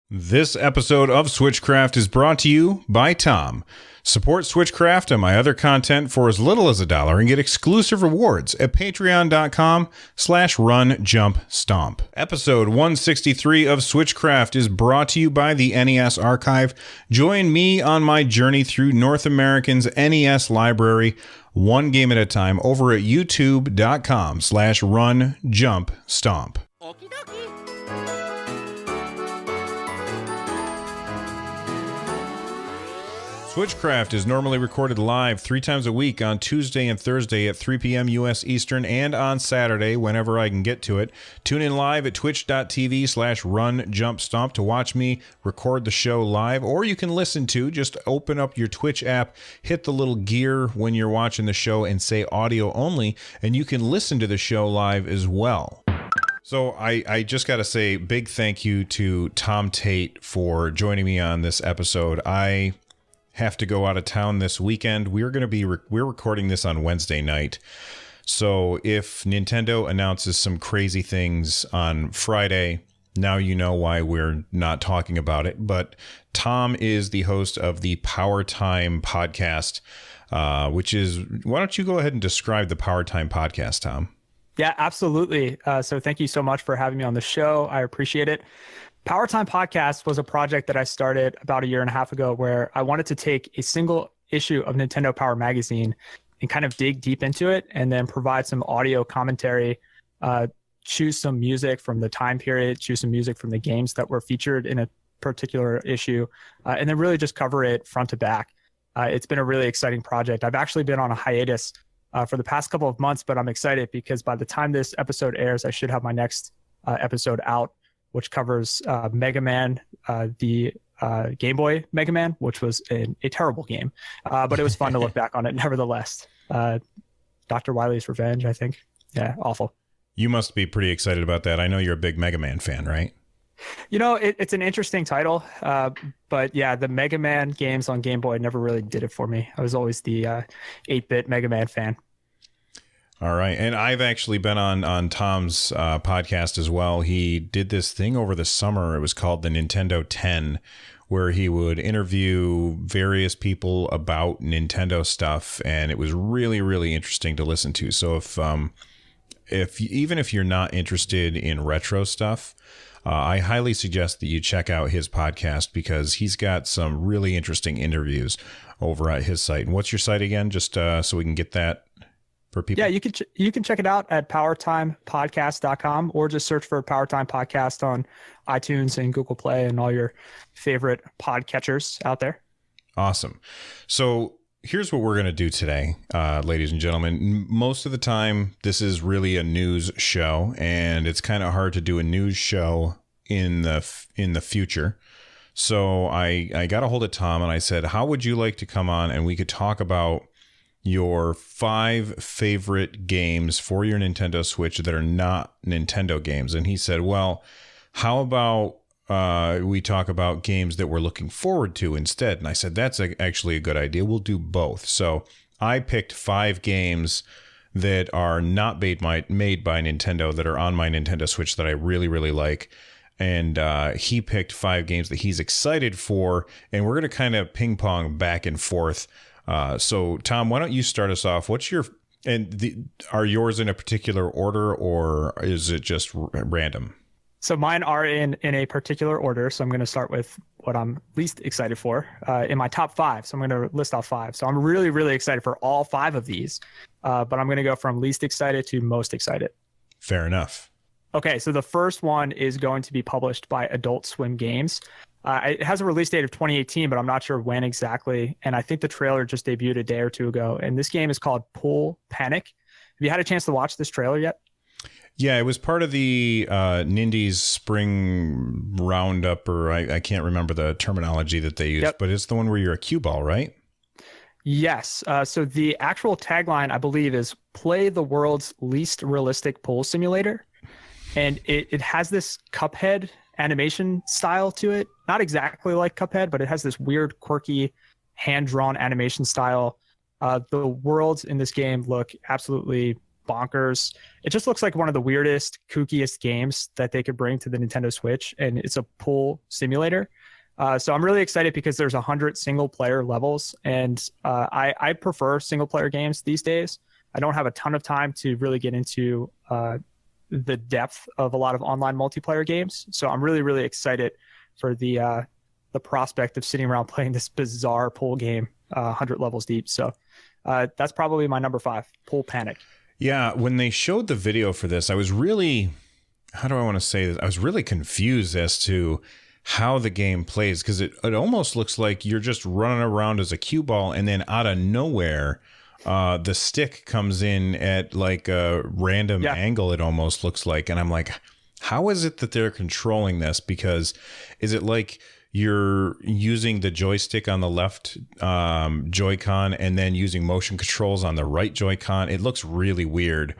This episode of Switchcraft is brought to you by Tom. Support Switchcraft and my other content for as little as $1 and get exclusive rewards at patreon.com/runjumpstomp. Episode 163 of Switchcraft is brought to you by the NES Archive. Join me on my journey through North American's NES library, one game at a time, over at youtube.com/runjumpstomp. Okie dokie. Switchcraft is normally recorded live 3 times a week on Tuesday and Thursday at 3 p.m. U.S. Eastern and on Saturday whenever I can get to it. Tune in live at twitch.tv/runjumpstomp to watch me record the show live, or you can listen to, just open up your Twitch app, hit the little gear when you're watching the show and say audio only, and you can listen to the show live as well. So I just got to say big thank you to Tom Tate for joining me on this episode. I have to go out of town this weekend. We're recording this on Wednesday night. So if Nintendo announces some crazy things on Friday, now you know why we're not talking about it. But Tom is the host of the Power Time podcast, which is, why don't you go ahead and describe the Power Time podcast, Tom? Yeah, absolutely. So thank you so much for having me on the show. I appreciate it. Power Time Podcast was a project that I started about 1.5 years ago, where I wanted to take a single issue of Nintendo Power Magazine and kind of dig deep into it, and then provide some audio commentary, choose some music from the time period, choose some music from the games that were featured in a particular issue, and then really just cover it front to back. It's been a really exciting project. I've actually been on a hiatus for the past couple of months, but I'm excited because by the time this episode airs, I should have my next episode out, which covers Mega Man, the Game Boy Mega Man, which was a terrible game. But it was fun to look back on it nevertheless. Dr. Wily's Revenge, I think. Yeah, awful. You must be pretty excited about that. I know you're a big Mega Man fan, right? You know, it's an interesting title. But yeah, the Mega Man games on Game Boy never really did it for me. I was always the 8-bit Mega Man fan. All right. And I've actually been on Tom's podcast as well. He did this thing over the summer. It was called the Nintendo 10, where he would interview various people about Nintendo stuff. And it was really, really interesting to listen to. So even if you're not interested in retro stuff, I highly suggest that you check out his podcast, because he's got some really interesting interviews over at his site. And what's your site again? Just so we can get that for people. Yeah, you can check it out at powertimepodcast.com, or just search for Power Time Podcast on iTunes and Google Play and all your favorite podcatchers out there. Awesome. So here's what we're going to do today, ladies and gentlemen. Most of the time, this is really a news show, and it's kind of hard to do a news show in the future. So I got a hold of Tom and I said, how would you like to come on and we could talk about your 5 favorite games for your Nintendo Switch that are not Nintendo games? And he said, well, how about we talk about games that we're looking forward to instead? And I said, that's actually a good idea. We'll do both. So I picked 5 games that are not made by Nintendo, that are on my Nintendo Switch that I really, really like. And he picked 5 games that he's excited for. And we're going to kind of ping pong back and forth. So Tom, why don't you start us off? Are yours in a particular order, or is it just random? So mine are in a particular order. So I'm going to start with what I'm least excited for in my top 5. So I'm going to list off 5. So I'm really, really excited for all 5 of these, but I'm going to go from least excited to most excited. Fair enough. Okay, so the first one is going to be published by Adult Swim Games. It has a release date of 2018, but I'm not sure when exactly. And I think the trailer just debuted a day or two ago. And this game is called Pool Panic. Have you had a chance to watch this trailer yet? Yeah, it was part of the Nindies Spring Roundup, or I can't remember the terminology that they used, but it's the one where you're a cue ball, right? Yes. So the actual tagline, I believe, is play the world's least realistic pool simulator. And it has this Cuphead animation style to it. Not exactly like Cuphead, but it has this weird, quirky, hand-drawn animation style. The worlds in this game look absolutely bonkers. It just looks like one of the weirdest, kookiest games that they could bring to the Nintendo Switch, and it's a pool simulator. So I'm really excited because there's 100 single player levels, and I prefer single player games these days. I don't have a ton of time to really get into the depth of a lot of online multiplayer games. So I'm really, really excited for the prospect of sitting around playing this bizarre pool game 100 levels deep. So that's probably my number 5, Pool Panic. Yeah, when they showed the video for this, I was really, how do I want to say this? I was really confused as to how the game plays, because it almost looks like you're just running around as a cue ball, and then out of nowhere, the stick comes in at like a random angle, it almost looks like. And I'm like, how is it that they're controlling this? Because is it like you're using the joystick on the left Joy-Con and then using motion controls on the right Joy-Con? It looks really weird.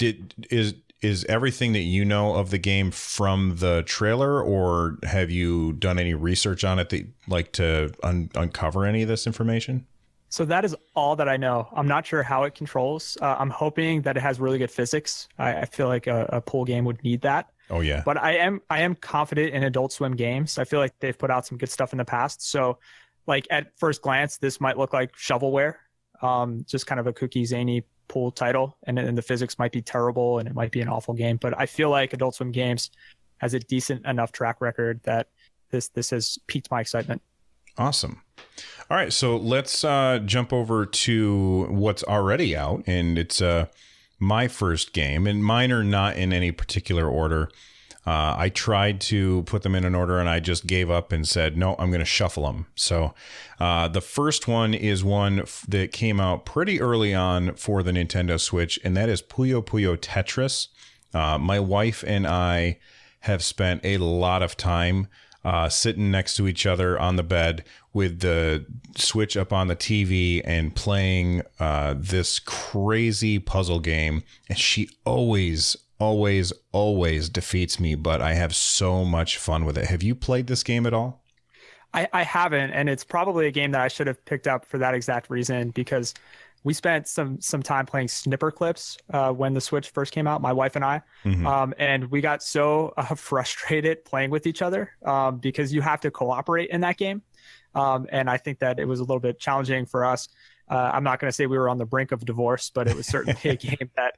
Is everything that you know of the game from the trailer, or have you done any research on it that like to uncover any of this information? So that is all that I know. I'm not sure how it controls. I'm hoping that it has really good physics. I feel like a pool game would need that. Oh yeah. But I am confident in Adult Swim games. I feel like they've put out some good stuff in the past. So like at first glance, this might look like shovelware, just kind of a kooky, zany pool title, and the physics might be terrible and it might be an awful game. But I feel like Adult Swim Games has a decent enough track record that this has piqued my excitement. Awesome. All right, so let's jump over to what's already out, and it's my first game, and mine are not in any particular order. I tried to put them in an order, and I just gave up and said, no, I'm going to shuffle them. So the first one is one that came out pretty early on for the Nintendo Switch, and that is Puyo Puyo Tetris. My wife and I have spent a lot of time sitting next to each other on the bed with the Switch up on the TV and playing this crazy puzzle game. And she always defeats me, but I have so much fun with it. Have you played this game at all? I haven't, and it's probably a game that I should have picked up for that exact reason, because we spent some time playing Snipper Clips when the Switch first came out, my wife and I, and we got so frustrated playing with each other because you have to cooperate in that game, and I think that it was a little bit challenging for us. I'm not going to say we were on the brink of divorce, but it was certainly a game that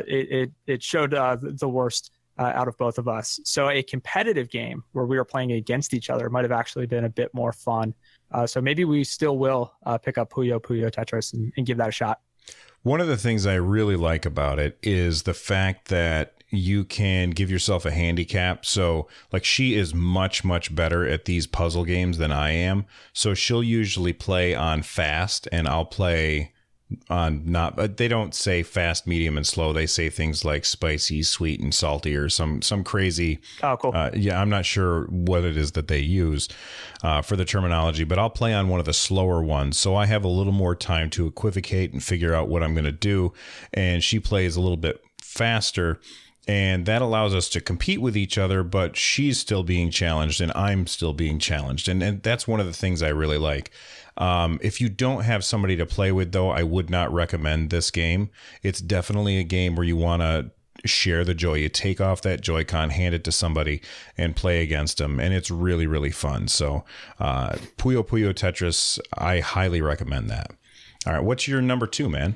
it showed the worst out of both of us. So a competitive game where we were playing against each other might have actually been a bit more fun. So maybe we still will pick up Puyo Puyo Tetris and give that a shot. One of the things I really like about it is the fact that you can give yourself a handicap. So like she is much better at these puzzle games than I am. So she'll usually play on fast and I'll play on not, but they don't say fast, medium, and slow. They say things like spicy, sweet, and salty, or some crazy. Oh, cool. Yeah, I'm not sure what it is that they use for the terminology, but I'll play on one of the slower ones, so I have a little more time to equivocate and figure out what I'm going to do. And she plays a little bit faster, and that allows us to compete with each other, but she's still being challenged and I'm still being challenged. And that's one of the things I really like. If you don't have somebody to play with, though, I would not recommend this game. It's definitely a game where you want to share the joy. You take off that Joy-Con, hand it to somebody, and play against them. And it's really fun. So Puyo Puyo Tetris, I highly recommend that. All right, what's your number 2, man?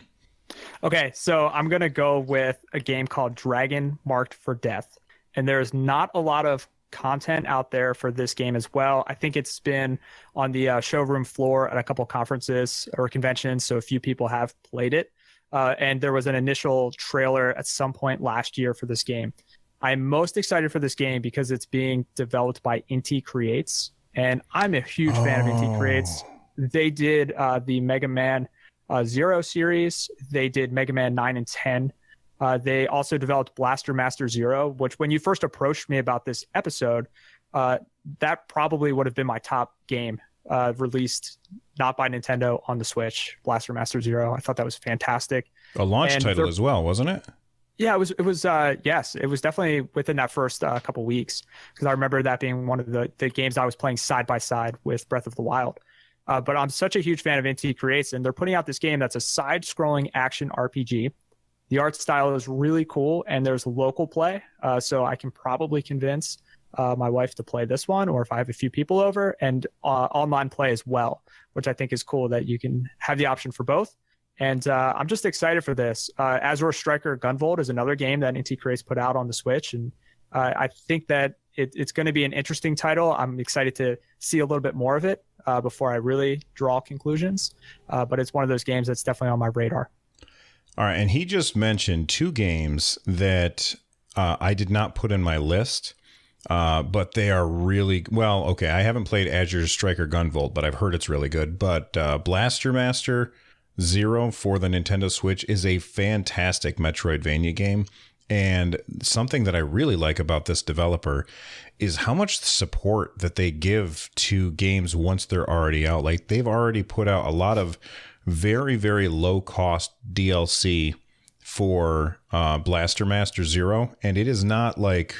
Okay, so I'm going to go with a game called Dragon Marked for Death. And there's not a lot of content out there for this game as well. I think it's been on the showroom floor at a couple conferences or conventions, so a few people have played it. And there was an initial trailer at some point last year for this game. I'm most excited for this game because it's being developed by Inti Creates, and I'm a huge fan of Inti Creates. They did the Mega Man Zero series. They did Mega Man 9 and 10. They also developed Blaster Master Zero, which when you first approached me about this episode, that probably would have been my top game released not by Nintendo on the Switch, Blaster Master Zero. I thought that was fantastic. A launch title as well, wasn't it? Yeah, it was yes, it was definitely within that first couple weeks, because I remember that being one of the games I was playing side by side with Breath of the Wild. But I'm such a huge fan of Inti Creates, and they're putting out this game that's a side-scrolling action RPG. The art style is really cool, and there's local play. So I can probably convince my wife to play this one, or if I have a few people over, and online play as well, which I think is cool that you can have the option for both. And I'm just excited for this. Azure Striker Gunvolt is another game that Inti Creates put out on the Switch, and I think that it's going to be an interesting title. I'm excited to see a little bit more of it before I really draw conclusions. But it's one of those games that's definitely on my radar. All right, and he just mentioned two games that I did not put in my list, but they are really well. Okay, I haven't played Azure Striker Gunvolt, but I've heard it's really good. But Blaster Master Zero for the Nintendo Switch is a fantastic Metroidvania game. And something that I really like about this developer is how much support that they give to games once they're already out. Like, they've already put out a lot of very, very low cost DLC for Blaster Master Zero. And it is not like,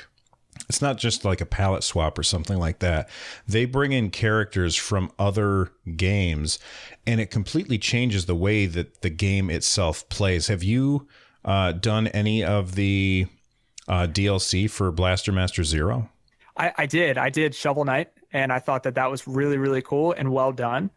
it's not just like a palette swap or something like that. They bring in characters from other games, and it completely changes the way that the game itself plays. Have you done any of the DLC for Blaster Master Zero? I did Shovel Knight, and I thought that was really, really cool and well done.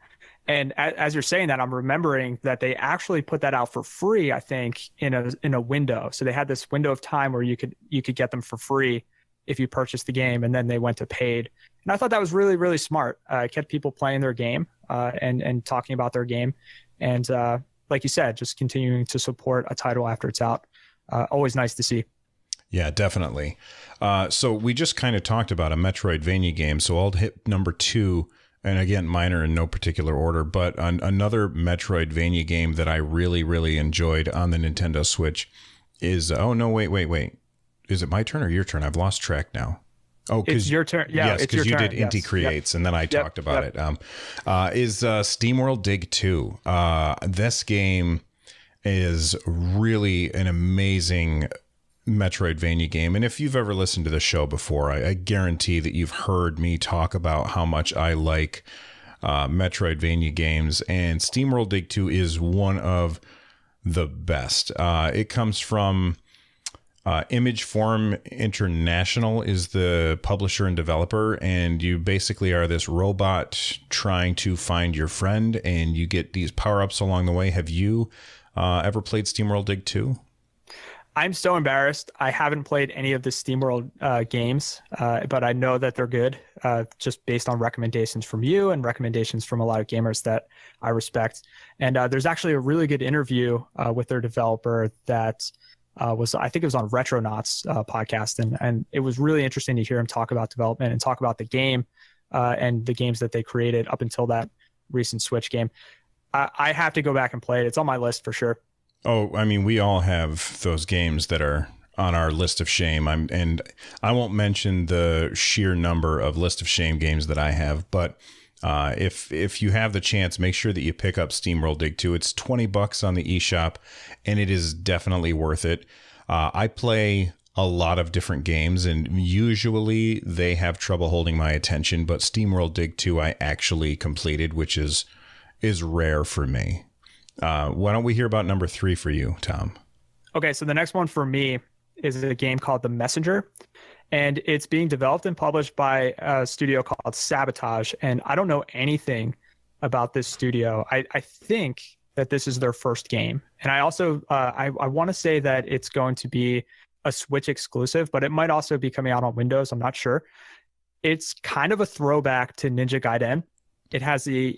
And as you're saying that, I'm remembering that they actually put that out for free, I think, in a window. So they had this window of time where you could get them for free if you purchased the game, and then they went to paid. And I thought that was really, really smart. It kept people playing their game and talking about their game. And like you said, just continuing to support a title after it's out. Always nice to see. Yeah, definitely. So we just kind of talked about a Metroidvania game. So I'll hit number 2. And again, mine are in no particular order, but another Metroidvania game that I really, really enjoyed on the Nintendo Switch is, oh no, wait. Is it my turn or your turn? I've lost track now. Oh, it's your turn. Yeah, yes, because you did Inti Creates, and then I talked about it. Is SteamWorld Dig 2. This game is really an amazing Metroidvania game. And if you've ever listened to the show before, I guarantee that you've heard me talk about how much I like Metroidvania games. And SteamWorld Dig 2 is one of the best. It comes from Image Form International is the publisher and developer, and you basically are this robot trying to find your friend, and you get these power-ups along the way. Have you ever played SteamWorld Dig 2? I'm so embarrassed. I haven't played any of the SteamWorld games, but I know that they're good, just based on recommendations from you and recommendations from a lot of gamers that I respect. And there's actually a really good interview with their developer that I think it was on Retronauts podcast, and it was really interesting to hear him talk about development and talk about the game and the games that they created up until that recent Switch game. I have to go back and play it. It's on my list for sure. Oh, I mean, we all have those games that are on our list of shame. And I won't mention the sheer number of list of shame games that I have, but if you have the chance, make sure that you pick up SteamWorld Dig 2. It's $20 on the eShop, and it is definitely worth it. I play a lot of different games, and usually they have trouble holding my attention, but SteamWorld Dig 2 I actually completed, which is rare for me. Why don't we hear about number 3 for you, Tom? Okay, so the next one for me is a game called The Messenger, and it's being developed and published by a studio called Sabotage. And I don't know anything about this studio. I think that this is their first game. And I also, I want to say that it's going to be a Switch exclusive, but it might also be coming out on Windows. I'm not sure. It's kind of a throwback to Ninja Gaiden. It has a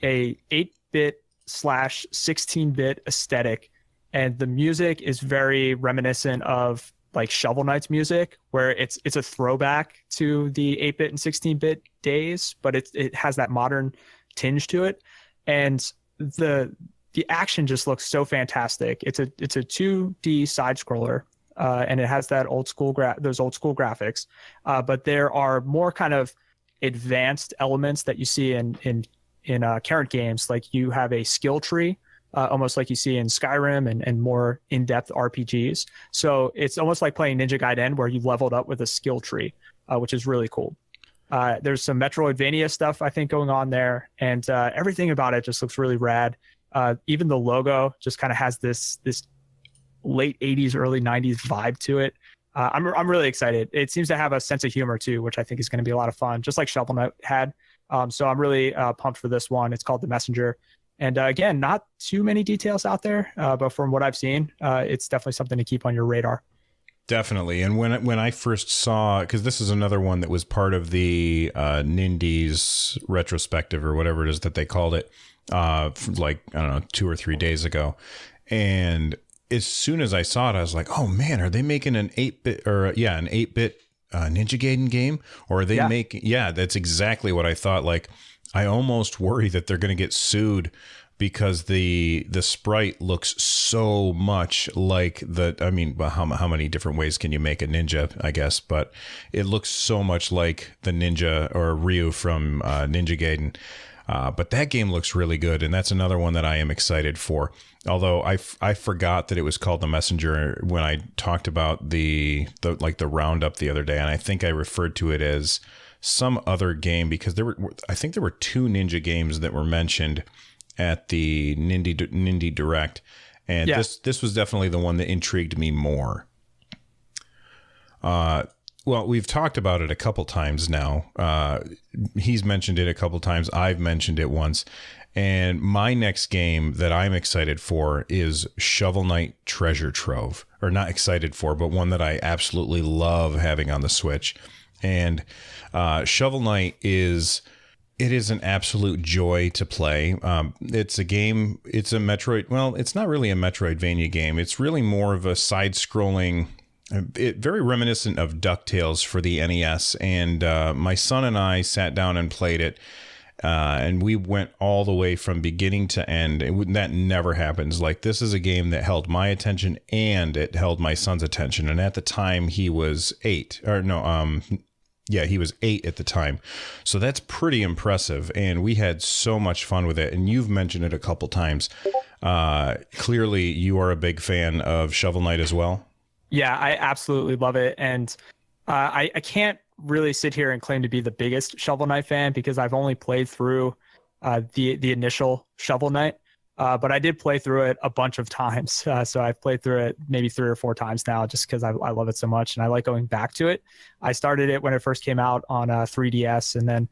8-bit / 16-bit aesthetic, and the music is very reminiscent of like Shovel Knight's music, where it's a throwback to the 8-bit and 16-bit days, but it has that modern tinge to it, and the action just looks so fantastic. It's a 2D side scroller, and it has that those old school graphics, but there are more kind of advanced elements that you see in current games. Like you have a skill tree, almost like you see in Skyrim and more in-depth RPGs. So it's almost like playing Ninja Gaiden, where you've leveled up with a skill tree, which is really cool. There's some Metroidvania stuff, I think, going on there, and everything about it just looks really rad. Even the logo just kind of has this late 80s, early 90s vibe to it. I'm really excited. It seems to have a sense of humor too, which I think is going to be a lot of fun, just like Shovel Knight had. So I'm really pumped for this one. It's called The Messenger. And again, not too many details out there, but from what I've seen, it's definitely something to keep on your radar. Definitely. And when I first saw, because this is another one that was part of the Nindies retrospective or whatever it is that they called it, like, I don't know, 2 or 3 days ago. And as soon as I saw it, I was like, oh man, are they making an 8-bit Ninja Gaiden game? Or are they making, that's exactly what I thought. Like, I almost worry that they're going to get sued because the sprite looks so much like how many different ways can you make a ninja, I guess, but it looks so much like the ninja or Ryu from Ninja Gaiden. But that game looks really good, and that's another one that I am excited for. Although I forgot that it was called The Messenger when I talked about the roundup the other day, and I think I referred to it as some other game because I think there were 2 ninja games that were mentioned at the Nindy Direct, and this was definitely the one that intrigued me more. Well, we've talked about it a couple times now. He's mentioned it a couple times. I've mentioned it once. And my next game that I'm excited for is Shovel Knight Treasure Trove. Or not excited for, but one that I absolutely love having on the Switch. And Shovel Knight is an absolute joy to play. It's a game, it's a Metroid. Well, it's not really a Metroidvania game. It's really more of a side-scrolling, very reminiscent of DuckTales for the NES. And my son and I sat down and played it. And we went all the way from beginning to end. That never happens. Like, this is a game that held my attention and it held my son's attention. And at the time he was 8 he was 8 at the time. So that's pretty impressive. And we had so much fun with it. And you've mentioned it a couple times. Clearly you are a big fan of Shovel Knight as well. Yeah, I absolutely love it. And I can't really sit here and claim to be the biggest Shovel Knight fan because I've only played through the initial Shovel Knight, but I did play through it a bunch of times. So I've played through it maybe 3 or 4 times now just because I love it so much and I like going back to it. I started it when it first came out on 3DS and then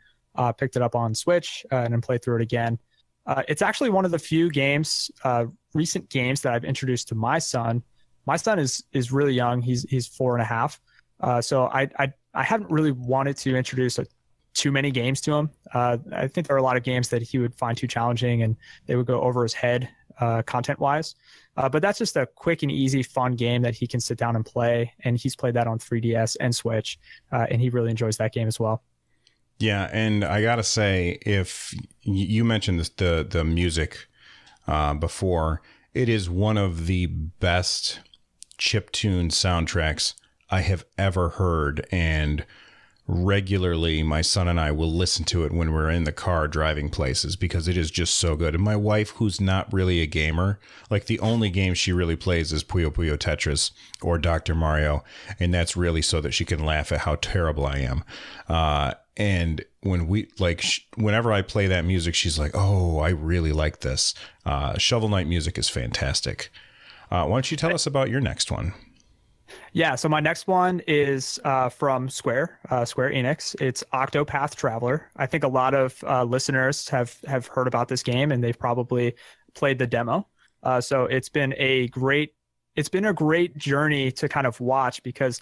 picked it up on Switch and then played through it again. It's actually one of the few games, recent games that I've introduced to my son. My son is really young. He's 4.5. So I haven't really wanted to introduce too many games to him. I think there are a lot of games that he would find too challenging and they would go over his head content-wise. But that's just a quick and easy, fun game that he can sit down and play. And he's played that on 3DS and Switch, and he really enjoys that game as well. Yeah, and I gotta say, if you mentioned the music before, it is one of the best chiptune soundtracks I have ever heard, and regularly my son and I will listen to it when we're in the car driving places because it is just so good. And my wife, who's not really a gamer, like the only game she really plays is Puyo Puyo Tetris or Dr. Mario, and that's really so that she can laugh at how terrible I am. And whenever I play that music, she's like, "Oh, I really like this." Shovel Knight music is fantastic. Why don't you tell us about your next one? Yeah, so my next one is from Square Enix. It's Octopath Traveler. I think a lot of listeners have heard about this game and they've probably played the demo. So it's been a great journey to kind of watch because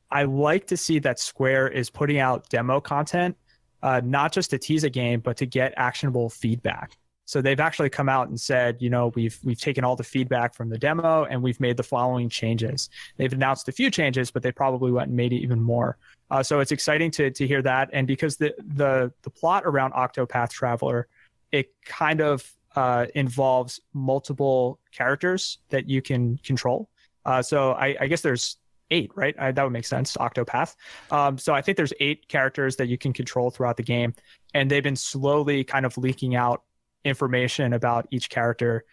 I like to see that Square is putting out demo content, not just to tease a game, but to get actionable feedback. So they've actually come out and said, we've taken all the feedback from the demo and we've made the following changes. They've announced a few changes, but they probably went and made it even more. So it's exciting to hear that. And because the plot around Octopath Traveler, it kind of involves multiple characters that you can control. So I guess there's 8, right? That would make sense, Octopath. So I think there's 8 characters that you can control throughout the game. And they've been slowly kind of leaking out information about each character,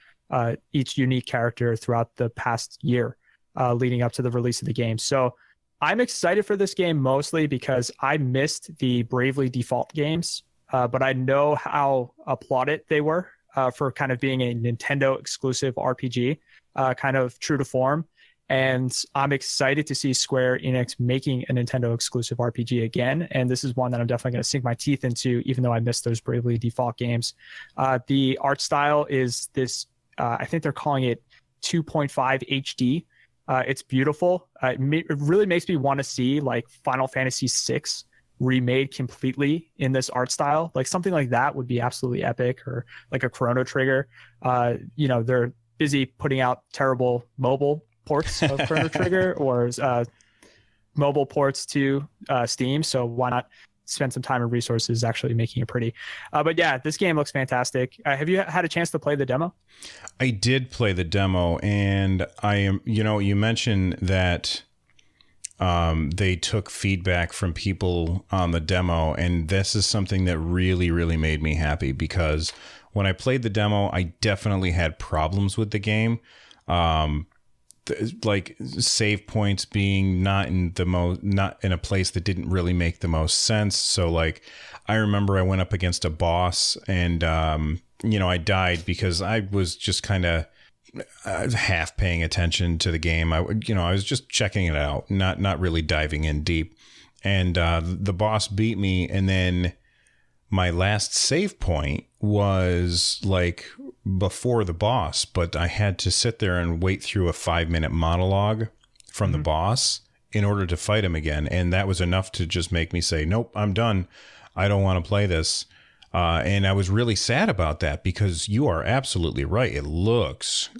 each unique character throughout the past year leading up to the release of the game. So I'm excited for this game mostly because I missed the Bravely Default games, but I know how applauded they were for kind of being a Nintendo exclusive RPG, kind of true to form. And I'm excited to see Square Enix making a Nintendo exclusive RPG again. And this is one that I'm definitely going to sink my teeth into, even though I missed those Bravely Default games. The art style is this, I think they're calling it 2.5 HD. It's beautiful. It really makes me want to see like Final Fantasy VI remade completely in this art style. Like something like that would be absolutely epic, or like a Chrono Trigger. They're busy putting out terrible mobile ports of Chrono Trigger or mobile ports to Steam. So why not spend some time and resources actually making it pretty? But yeah, this game looks fantastic. Have you had a chance to play the demo? I did play the demo, and I am, you mentioned that they took feedback from people on the demo, and this is something that really, really made me happy, because when I played the demo, I definitely had problems with the game. Like save points being not in a place that didn't really make the most sense. So like, I remember I went up against a boss, and I died because I was just kind of half paying attention to the game. I was just checking it out, not really diving in deep. And the boss beat me, and then my last save point was like before the boss, but I had to sit there and wait through a 5-minute monologue from the boss in order to fight him again. And that was enough to just make me say, nope, I'm done. I don't want to play this. And I was really sad about that, because you are absolutely right. It looks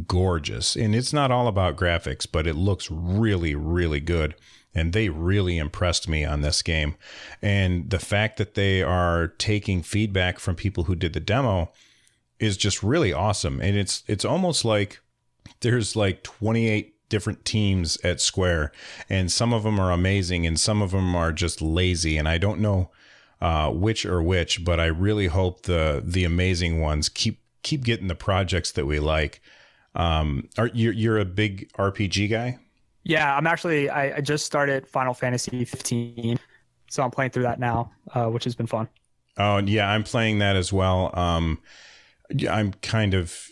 gorgeous, and it's not all about graphics, but it looks really, really good. And they really impressed me on this game. And the fact that they are taking feedback from people who did the demo is just really awesome. And it's almost like there's like 28 different teams at Square, and some of them are amazing and some of them are just lazy. And I don't know which are which, but I really hope the amazing ones keep getting the projects that we like. You're a big RPG guy? Yeah, I just started Final Fantasy 15, so I'm playing through that now, which has been fun. Oh, yeah, I'm playing that as well. I'm kind of,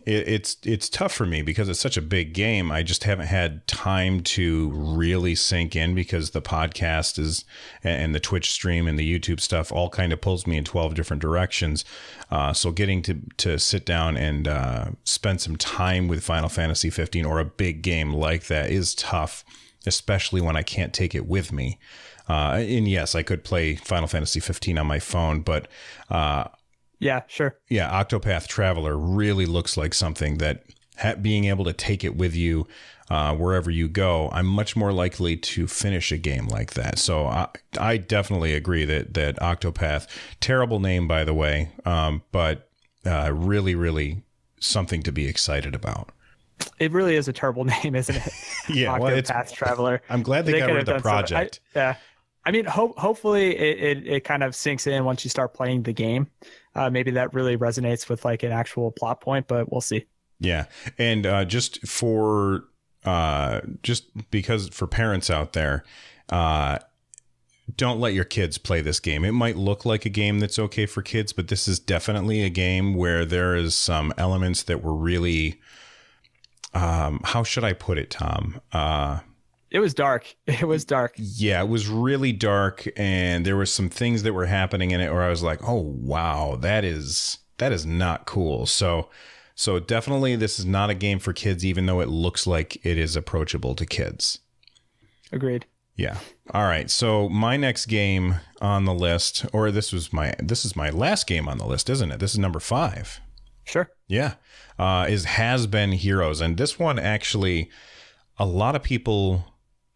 it's tough for me because it's such a big game. I just haven't had time to really sink in, because the podcast and the Twitch stream and the YouTube stuff all kind of pulls me in 12 different directions. So getting to sit down and spend some time with Final Fantasy 15 or a big game like that is tough, especially when I can't take it with me. And yes, I could play Final Fantasy 15 on my phone, but yeah, sure. Yeah, Octopath Traveler really looks like something that being able to take it with you wherever you go, I'm much more likely to finish a game like that. So I definitely agree that Octopath, terrible name, by the way, but really, really something to be excited about. It really is a terrible name, isn't it? Yeah, Octopath Traveler. I'm glad they got rid of the project. Yeah. I mean, hopefully it kind of sinks in once you start playing the game. Maybe that really resonates with like an actual plot point, but we'll see. Yeah. And just because for parents out there, don't let your kids play this game. It might look like a game that's okay for kids, but this is definitely a game where there is some elements that were really, how should I put it, Tom? It was dark. It was dark. Yeah, it was really dark, and there were some things that were happening in it where I was like, "Oh wow, that is not cool." So definitely, this is not a game for kids, even though it looks like it is approachable to kids. Agreed. Yeah. All right. So my next game on the list, or this is my last game on the list, isn't it? This is number 5. Sure. Yeah. Is Has Been Heroes, and this one actually, a lot of people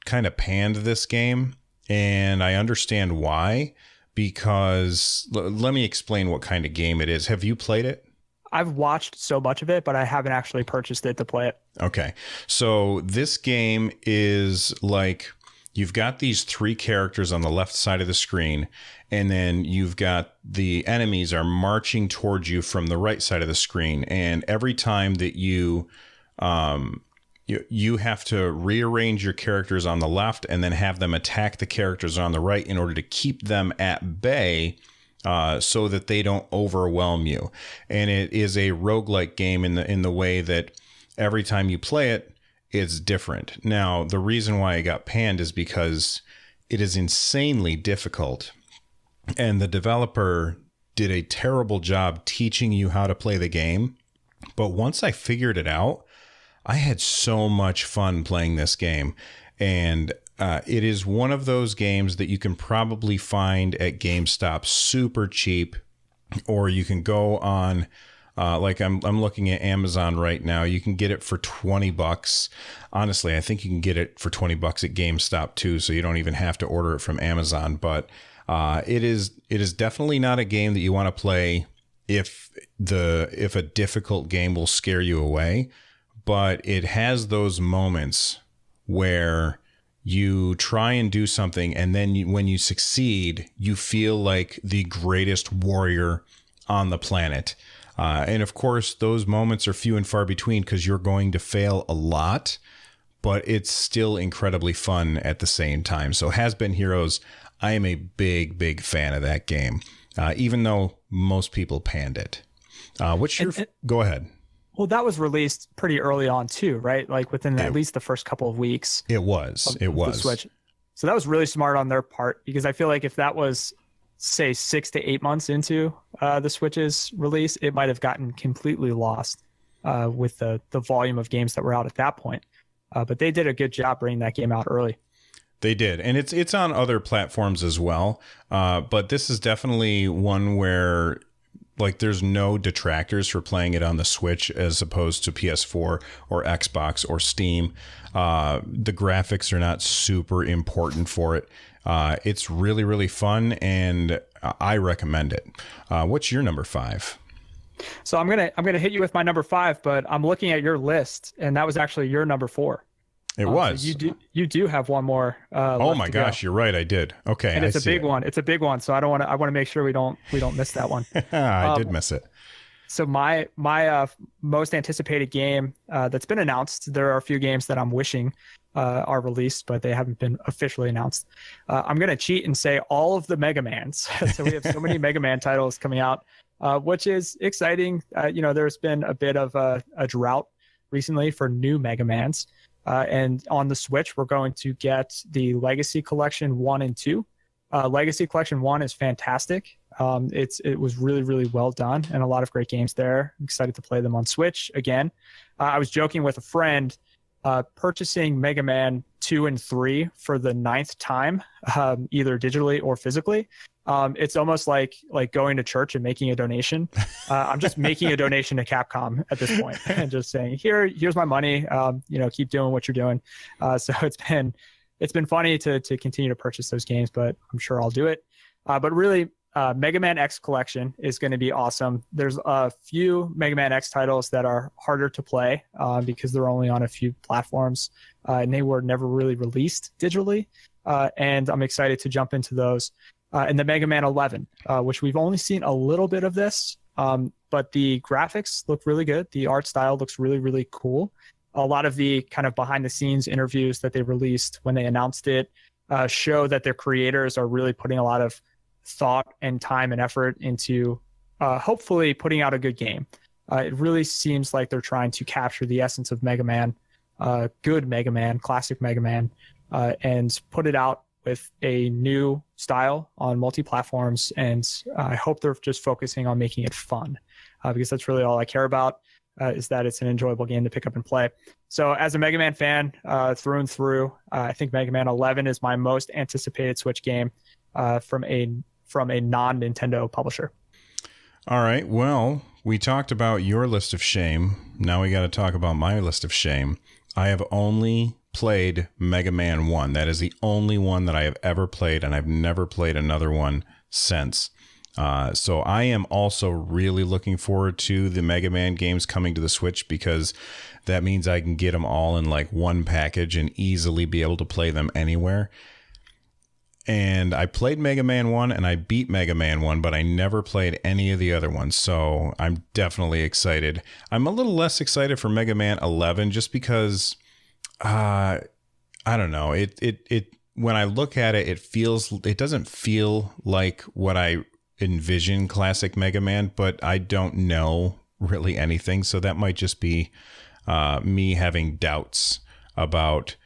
kind of panned this game, and I understand why, because let me explain what kind of game it is. Have you played it? I've watched so much of it, but I haven't actually purchased it to play it. Okay. So this game is like, you've got these 3 characters on the left side of the screen, and then you've got the enemies are marching towards you from the right side of the screen. And every time that you have to rearrange your characters on the left and then have them attack the characters on the right in order to keep them at bay, so that they don't overwhelm you. And it is a roguelike game in the way that every time you play it, it's different. Now, the reason why it got panned is because it is insanely difficult, and the developer did a terrible job teaching you how to play the game. But once I figured it out, I had so much fun playing this game. And it is one of those games that you can probably find at GameStop super cheap, or you can go on, like I'm looking at Amazon right now. You can get it for $20. Honestly, I think you can get it for $20 at GameStop too, so you don't even have to order it from Amazon. But it is definitely not a game that you want to play if a difficult game will scare you away. But it has those moments where you try and do something, and then when you succeed, you feel like the greatest warrior on the planet. And of course, those moments are few and far between because you're going to fail a lot, but it's still incredibly fun at the same time. So Has Been Heroes, I am a big, big fan of that game, even though most people panned it. Go ahead. Well, that was released pretty early on too, right? Like within at least the first couple of weeks. It was. The Switch. So that was really smart on their part, because I feel like if that was, say, 6 to 8 months into the Switch's release, it might have gotten completely lost with the volume of games that were out at that point. But they did a good job bringing that game out early. They did, and it's on other platforms as well. But this is definitely one where, like, there's no detractors for playing it on the Switch as opposed to PS4 or Xbox or Steam. The graphics are not super important for it. It's really, really fun, and I recommend it. What's your number 5? So I'm gonna hit you with my number 5, but I'm looking at your list, and that was actually your number 4. It was. So you do have one more. Oh my gosh, you're right. I did. Okay, and it's a big one. It's a big one. So I want to make sure we don't miss that one. I did miss it. So my most anticipated game that's been announced. There are a few games that I'm wishing are released, but they haven't been officially announced. I'm gonna cheat and say all of the Mega Mans. So we have so many Mega Man titles coming out, which is exciting. There's been a bit of a drought recently for new Mega Mans. And on the Switch, we're going to get the Legacy Collection 1 and 2. Legacy Collection 1 is fantastic. It was really, really well done, and a lot of great games there. I'm excited to play them on Switch again. I was joking with a friend, purchasing Mega Man 2 and 3 for the 9th time, either digitally or physically. It's almost like going to church and making a donation. I'm just making a donation to Capcom at this point and just saying, here's my money. Keep doing what you're doing. So it's been funny to continue to purchase those games, but I'm sure I'll do it. But really, Mega Man X Collection is going to be awesome. There's a few Mega Man X titles that are harder to play because they're only on a few platforms, and they were never really released digitally. And I'm excited to jump into those. And the Mega Man 11, which we've only seen a little bit of this, but the graphics look really good. The art style looks really, really cool. A lot of the kind of behind-the-scenes interviews that they released when they announced it show that their creators are really putting a lot of thought and time and effort into hopefully putting out a good game. It really seems like they're trying to capture the essence of Mega Man, good Mega Man, classic Mega Man, and put it out with a new style on multi-platforms. And I hope they're just focusing on making it fun, because that's really all I care about, is that it's an enjoyable game to pick up and play. So as a Mega Man fan through and through, I think Mega Man 11 is my most anticipated Switch game from a non-Nintendo publisher. All right. Well, we talked about your list of shame. Now we got to talk about my list of shame. I have only played Mega Man 1. That is the only one that I have ever played, and I've never played another one since. So I am also really looking forward to the Mega Man games coming to the Switch, because that means I can get them all in like one package and easily be able to play them anywhere. And I played Mega Man 1 and I beat Mega Man 1, but I never played any of the other ones. So I'm definitely excited. I'm a little less excited for Mega Man 11 just because I don't know. It when I look at it, it doesn't feel like what I envision classic Mega Man, but I don't know really anything. So that might just be me having doubts about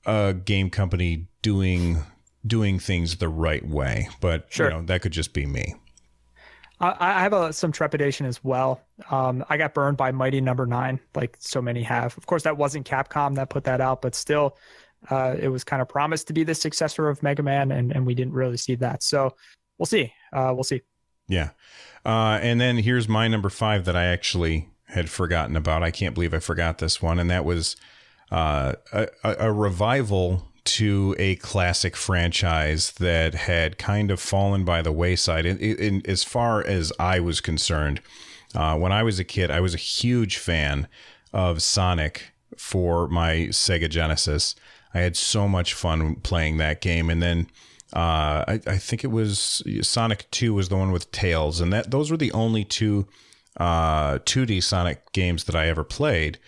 a game company doing things the right way. But Sure. that could just be me. I have some trepidation as well. I got burned by Mighty Number 9, like so many have. Of course, that wasn't Capcom that put that out, but still, it was kind of promised to be the successor of Mega Man, and we didn't really see that. So we'll see. We'll see. Yeah. And then here's my number 5 that I actually had forgotten about. I can't believe I forgot this one. And that was a revival to a classic franchise that had kind of fallen by the wayside. In as far as I was concerned, when I was a kid, I was a huge fan of Sonic for my Sega Genesis. I had so much fun playing that game. And then I think it was Sonic 2 was the one with Tails. And those were the only two 2D Sonic games that I ever played.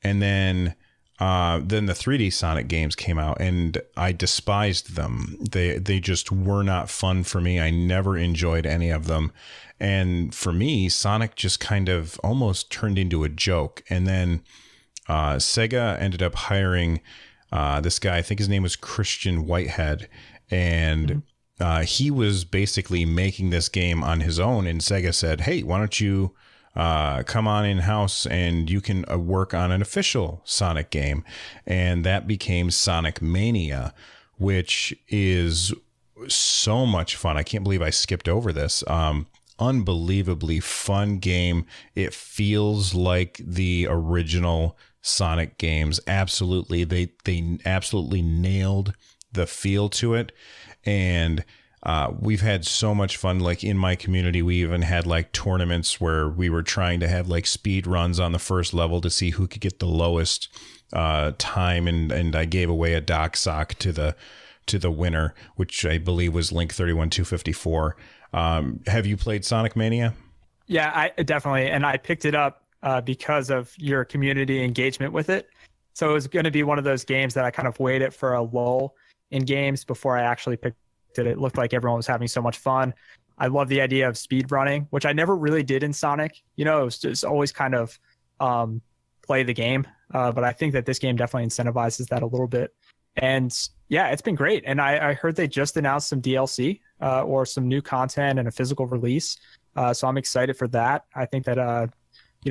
And then the 3D Sonic games came out, and I despised them. They just were not fun for me. I never enjoyed any of them. And for me, Sonic just kind of almost turned into a joke. And then Sega ended up hiring this guy. I think his name was Christian Whitehead. And he was basically making this game on his own. And Sega said, hey, why don't you come on in-house and you can work on an official Sonic game. And that became Sonic Mania, which is so much fun. I can't believe I skipped over this. Unbelievably fun game. It feels like the original Sonic games. Absolutely. They absolutely nailed the feel to it. And we've had so much fun. Like in my community, we even had like tournaments where we were trying to have like speed runs on the first level to see who could get the lowest time. And I gave away a dock sock to the winner, which I believe was Link 31254. Have you played Sonic Mania? Yeah, I definitely. And I picked it up because of your community engagement with it. So it was going to be one of those games that I kind of waited for a lull in games before I actually picked it. It looked like everyone was having so much fun. I love the idea of speed running, which I never really did in Sonic. It was just always kind of play the game. But I think that this game definitely incentivizes that a little bit. And yeah, it's been great. And I heard they just announced some DLC or some new content and a physical release. So I'm excited for that. I think that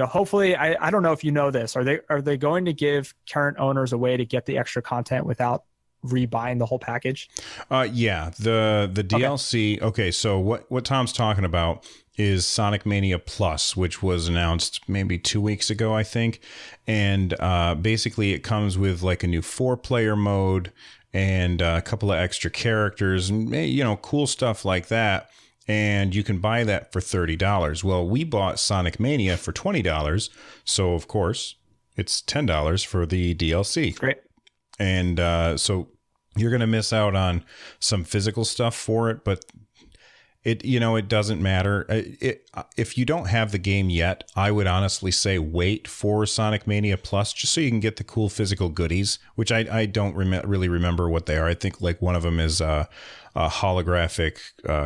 hopefully, I don't know if you know this. Are they going to give current owners a way to get the extra content without rebuying the whole package? Yeah, the DLC. Okay, so what Tom's talking about is Sonic Mania Plus, which was announced maybe 2 weeks ago, I think. And basically it comes with like a new 4-player mode and a couple of extra characters and cool stuff like that. And you can buy that for $30. Well, we bought Sonic Mania for $20. So of course it's $10 for the DLC. Great. And so you're going to miss out on some physical stuff for it, but it doesn't matter. If you don't have the game yet, I would honestly say wait for Sonic Mania Plus just so you can get the cool physical goodies, which I don't really remember what they are. I think like one of them is a holographic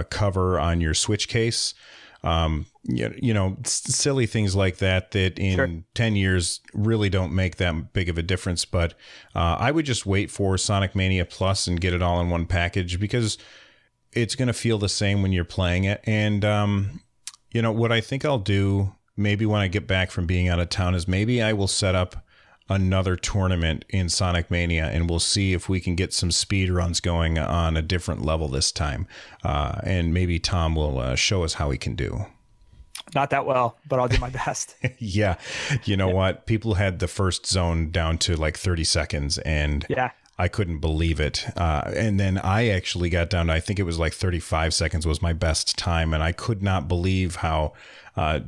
cover on your Switch case. Silly things like that in Sure. 10 years really don't make that big of a difference. But I would just wait for Sonic Mania Plus and get it all in one package because it's going to feel the same when you're playing it. And, what I think I'll do maybe when I get back from being out of town is maybe I will set up another tournament in Sonic Mania and we'll see if we can get some speed runs going on a different level this time. And maybe Tom will show us how he can do. Not that well, but I'll do my best. Yeah. What? People had the first zone down to like 30 seconds and Yeah. I couldn't believe it. And then I actually got down to, I think it was like 35 seconds was my best time. And I could not believe how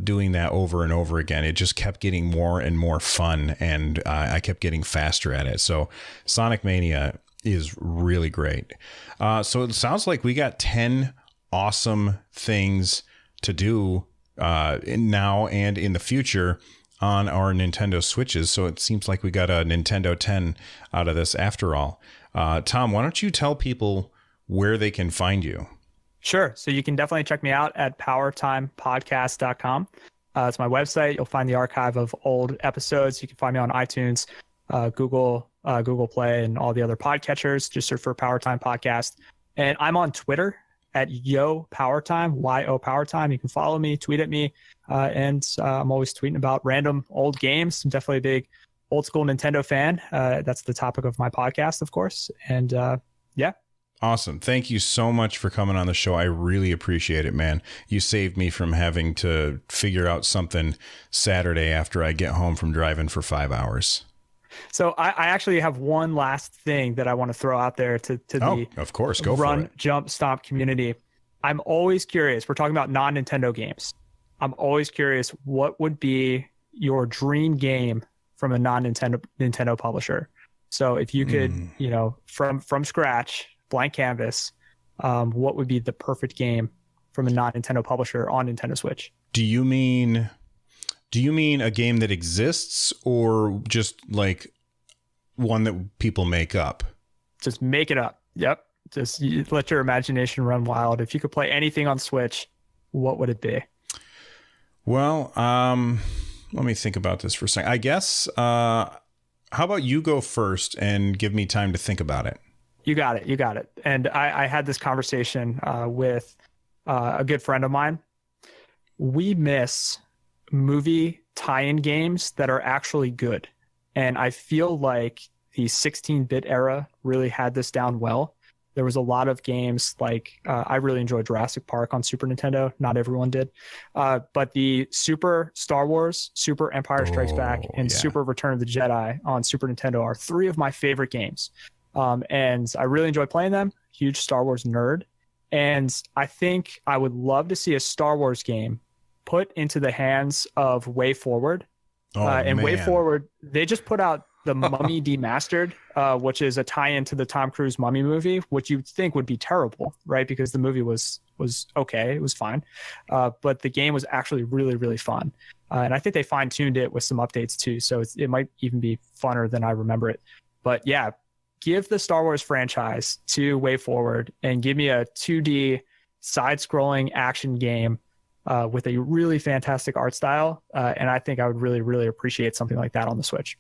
doing that over and over again, it just kept getting more and more fun. And I kept getting faster at it. So Sonic Mania is really great. So it sounds like we got 10 awesome things to do now and in the future on our Nintendo Switches. So it seems like we got a Nintendo 10 out of this after all. Tom, why don't you tell people where they can find you? Sure. So you can definitely check me out at powertimepodcast.com. It's my website. You'll find the archive of old episodes. You can find me on iTunes, Google Google Play, and all the other podcatchers. Just search for Power Time Podcast. And I'm on Twitter at Yo Power Time, YO Power Time. You can follow me, tweet at me, and I'm always tweeting about random old games. I'm definitely a big old school Nintendo fan. That's the topic of my podcast, of course. And yeah. Awesome. Thank you so much for coming on the show. I really appreciate it, man. You saved me from having to figure out something Saturday after I get home from driving for 5 hours. So I actually have one last thing that I want to throw out there to the of course, go Run, for it. Jump, Stomp community. I'm always curious. We're talking about non-Nintendo games. I'm always curious, what would be your dream game from a non-Nintendo publisher? So if you could, from scratch, blank canvas, what would be the perfect game from a non-Nintendo publisher on Nintendo Switch? Do you mean a game that exists, or just like one that people make up? Just make it up. Yep. Just let your imagination run wild. If you could play anything on Switch, what would it be? Well, let me think about this for a second. I guess, how about you go first and give me time to think about it? You got it. And I had this conversation with a good friend of mine. We miss movie tie-in games that are actually good. And I feel like the 16-bit era really had this down well. There was a lot of games like I really enjoyed Jurassic Park on Super Nintendo. Not everyone did. But the Super Star Wars, Super Empire Strikes Back, and Super Return of the Jedi on Super Nintendo are three of my favorite games. And I really enjoy playing them. Huge Star Wars nerd. And I think I would love to see a Star Wars game put into the hands of WayForward. And WayForward, they just put out the Mummy Demastered, which is a tie-in to the Tom Cruise Mummy movie, which you'd think would be terrible, right? Because the movie was okay, it was fine, but the game was actually really, really fun, and I think they fine-tuned it with some updates too, so it might even be funner than I remember it. But yeah, give the Star Wars franchise to WayForward and give me a 2D side-scrolling action game with a really fantastic art style, and I think I would really, really appreciate something like that on the Switch.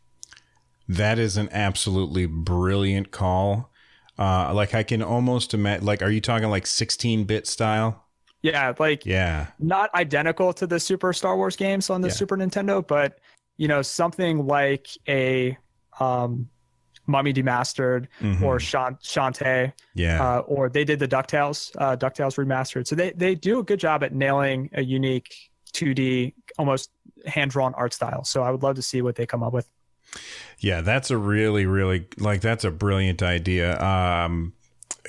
That is an absolutely brilliant call. Like I can almost imagine, like, are you talking like 16-bit style? Yeah, not identical to the Super Star Wars games on the Super Nintendo, but something like a Mummy Demastered or Shantae. Yeah. Or they did the DuckTales remastered. So they do a good job at nailing a unique 2D, almost hand-drawn art style. So I would love to see what they come up with. Yeah, that's a really, really, that's a brilliant idea.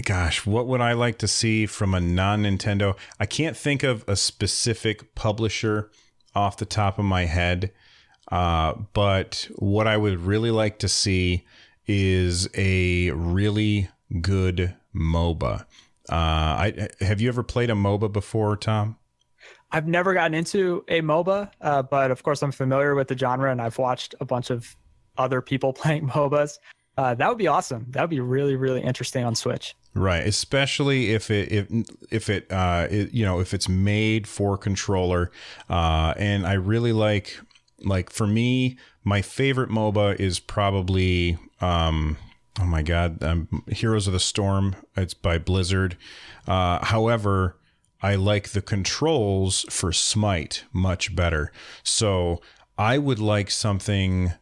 Gosh, what would I like to see from a non-Nintendo? I can't think of a specific publisher off the top of my head, but what I would really like to see is a really good MOBA. Have you ever played a MOBA before, Tom? I've never gotten into a MOBA, but of course I'm familiar with the genre, and I've watched a bunch of other people playing MOBAs. That would be awesome. That would be really, really interesting on Switch. Right, especially if it's made for controller. And I really like for me, my favorite MOBA is probably Heroes of the Storm. It's by Blizzard. However, I like the controls for Smite much better. So I would like something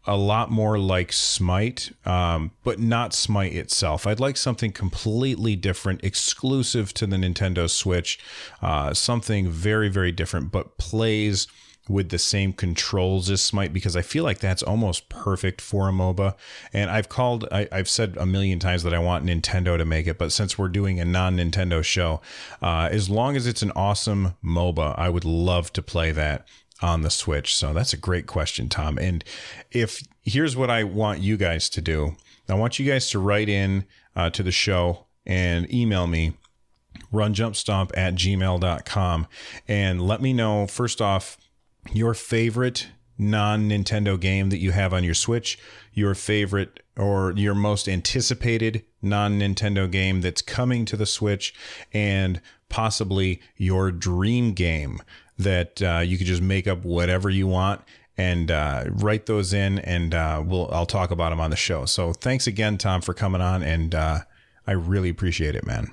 a lot more like Smite, but not Smite itself. I'd like something completely different, exclusive to the Nintendo Switch, something very, very different, but plays with the same controls as Smite, because I feel like that's almost perfect for a MOBA. And I've said a million times that I want Nintendo to make it, but since we're doing a non-Nintendo show, as long as it's an awesome MOBA, I would love to play that on the Switch. So that's a great question, Tom. And here's what I want you guys to do. I want you guys to write in to the show and email me, runjumpstomp@gmail.com, and let me know, first off, your favorite non-Nintendo game that you have on your Switch, your favorite or your most anticipated non-Nintendo game that's coming to the Switch, and possibly your dream game that you could just make up whatever you want and write those in, and I'll talk about them on the show. So thanks again, Tom, for coming on, and I really appreciate it, man.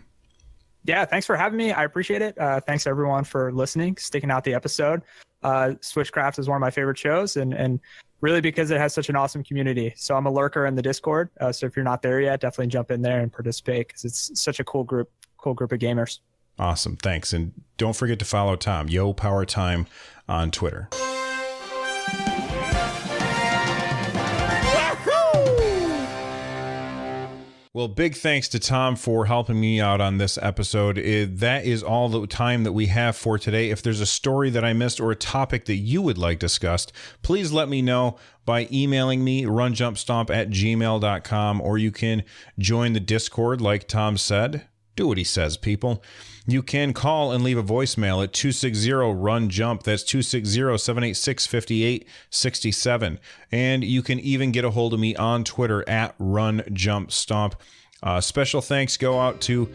Yeah, thanks for having me. I appreciate it. Thanks everyone for listening, sticking out the episode. Switchcraft is one of my favorite shows, and really because it has such an awesome community. So I'm a lurker in the Discord. So if you're not there yet, definitely jump in there and participate, because it's such a cool group of gamers. Awesome. Thanks. And don't forget to follow Tom, Yo Power Time, on Twitter. Well, big thanks to Tom for helping me out on this episode. That is all the time that we have for today. If there's a story that I missed or a topic that you would like discussed, please let me know by emailing me, runjumpstomp@gmail.com, or you can join the Discord like Tom said. Do what he says, people. You can call and leave a voicemail at 260-RUN-JUMP. That's 260-786-5867. And you can even get a hold of me on Twitter at RunJumpStomp. Special thanks go out to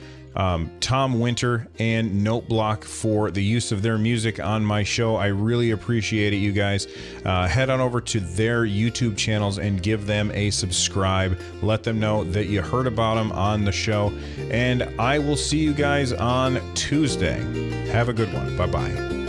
Tom Winter and Noteblock for the use of their music on my show. I really appreciate it, you guys. Head on over to their YouTube channels and give them a subscribe. Let them know that you heard about them on the show. And I will see you guys on Tuesday. Have a good one. Bye-bye.